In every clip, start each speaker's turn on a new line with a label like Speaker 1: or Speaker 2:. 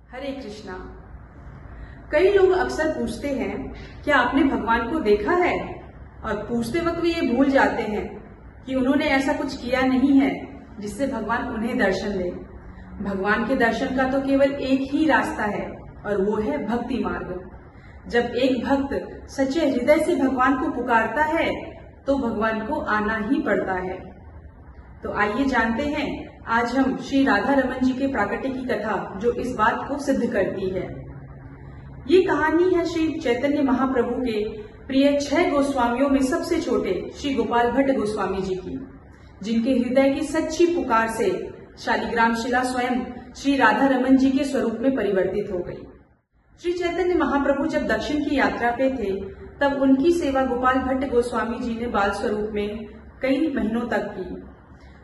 Speaker 1: हरे कृष्णा। कई लोग अक्सर पूछते हैं क्या आपने भगवान को देखा है, और पूछते वक्त वे ये भूल जाते हैं कि उन्होंने ऐसा कुछ किया नहीं है जिससे भगवान उन्हें दर्शन दे। भगवान के दर्शन का तो केवल एक ही रास्ता है और वो है भक्ति मार्ग। जब एक भक्त सच्चे हृदय से भगवान को पुकारता है तो भगवान को आना ही पड़ता है। तो आइए जानते हैं आज हम श्री राधा रमन जी के प्राकट्य की कथा जो इस बात को सिद्ध करती है। ये कहानी है श्री चैतन्य महाप्रभु के प्रिय 6 गोस्वामियों में सबसे छोटे श्री गोपाल भट्ट गोस्वामी जी की, जिनके हृदय की सच्ची पुकार से शालिग्राम शिला स्वयं श्री राधा रमन जी के स्वरूप में परिवर्तित हो गई। श्री चैतन्य महाप्रभु जब दक्षिण की यात्रा पे थे तब उनकी सेवा गोपाल भट्ट गोस्वामी जी ने बाल स्वरूप में कई महीनों तक की।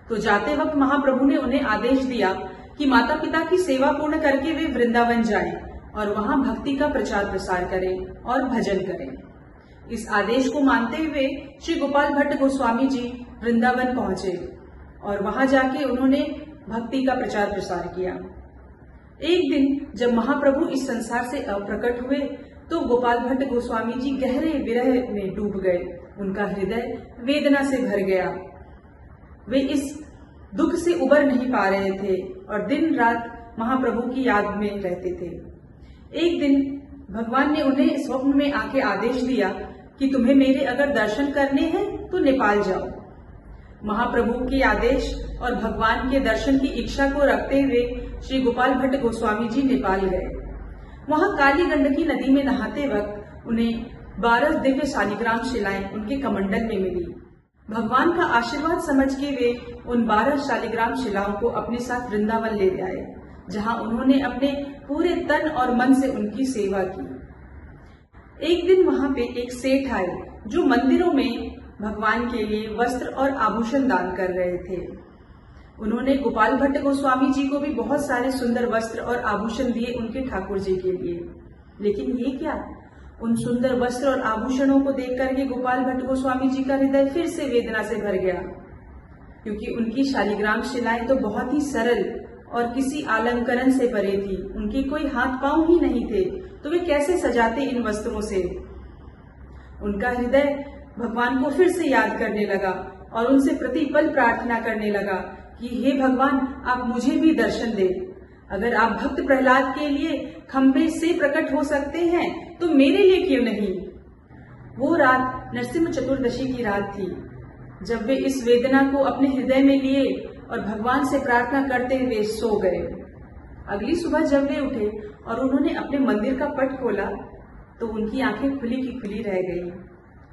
Speaker 1: तो जाते वक्त महाप्रभु ने उन्हें आदेश दिया कि माता पिता की सेवा पूर्ण करके वे वृंदावन जाएं और वहां भक्ति का प्रचार प्रसार करें और भजन करें। इस आदेश को मानते हुए श्री गोपाल भट्ट गोस्वामी जी वृंदावन पहुंचे और वहां जाके उन्होंने भक्ति का प्रचार प्रसार किया। एक दिन जब महाप्रभु इस संसार से अप्रकट हुए तो गोपाल भट्ट गोस्वामी जी गहरे विरह में डूब गए। उनका हृदय वेदना से भर गया। वे इस दुख से उबर नहीं पा रहे थे और दिन रात महाप्रभु की याद में रहते थे। एक दिन भगवान ने उन्हें स्वप्न में आके आदेश दिया कि तुम्हें मेरे अगर दर्शन करने हैं तो नेपाल जाओ। महाप्रभु के आदेश और भगवान के दर्शन की इच्छा को रखते हुए श्री गोपाल भट्ट गोस्वामी जी नेपाल गए। वहां काली गंडकी नदी में नहाते वक्त उन्हें 12 दिव्य शालिग्राम शिलाएं उनके कमंडल में मिली। भगवान का आशीर्वाद समझ के वे उन 12 शालिग्राम शिलाओं को अपने साथ वृंदावन ले आए, जहां उन्होंने अपने पूरे तन और मन से उनकी सेवा की। एक दिन वहां पे एक सेठ आए जो मंदिरों में भगवान के लिए वस्त्र और आभूषण दान कर रहे थे। उन्होंने गोपाल भट्ट गोस्वामी जी को भी बहुत सारे सुंदर वस्त्र और आभूषण दिए उनके ठाकुर जी के लिए। लेकिन ये क्या, उन सुंदर वस्त्र और आभूषणों को देख करके गोपाल भट्ट गोस्वामी जी का हृदय फिर से वेदना से भर गया, क्योंकि उनकी शालिग्राम शिलाएं तो बहुत ही सरल और किसी अलंकरण से परे थी। उनके कोई हाथ पांव ही नहीं थे, तो वे कैसे सजाते इन वस्त्रों से। उनका हृदय भगवान को फिर से याद करने लगा और उनसे प्रतिपल प्रार्थना करने लगा कि हे भगवान, आप मुझे भी दर्शन दे। अगर आप भक्त प्रहलाद के लिए खंबे से प्रकट हो सकते हैं तो मेरे लिए क्यों नहीं। वो रात नरसिंह चतुर्दशी की रात थी जब वे इस वेदना को अपने हृदय में लिए और भगवान से प्रार्थना करते हुए सो गए। अगली सुबह जब वे उठे और उन्होंने अपने मंदिर का पट खोला तो उनकी आंखें खुली की खुली रह गई।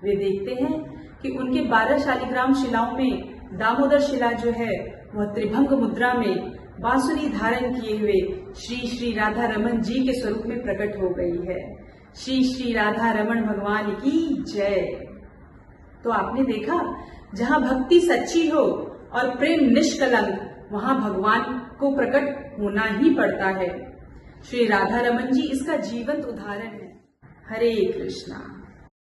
Speaker 1: वे देखते हैं कि उनके 12 शालिग्राम शिलाओं में दामोदर शिला जो है वह त्रिभंग मुद्रा में बांसुरी धारण किए हुए श्री श्री राधा रमन जी के स्वरूप में प्रकट हो गई है। श्री श्री राधा रमन भगवान की जय। तो आपने देखा, जहाँ भक्ति सच्ची हो और प्रेम निष्कलंक, वहाँ भगवान को प्रकट होना ही पड़ता है। श्री राधा रमन जी इसका जीवंत उदाहरण है। हरे कृष्णा।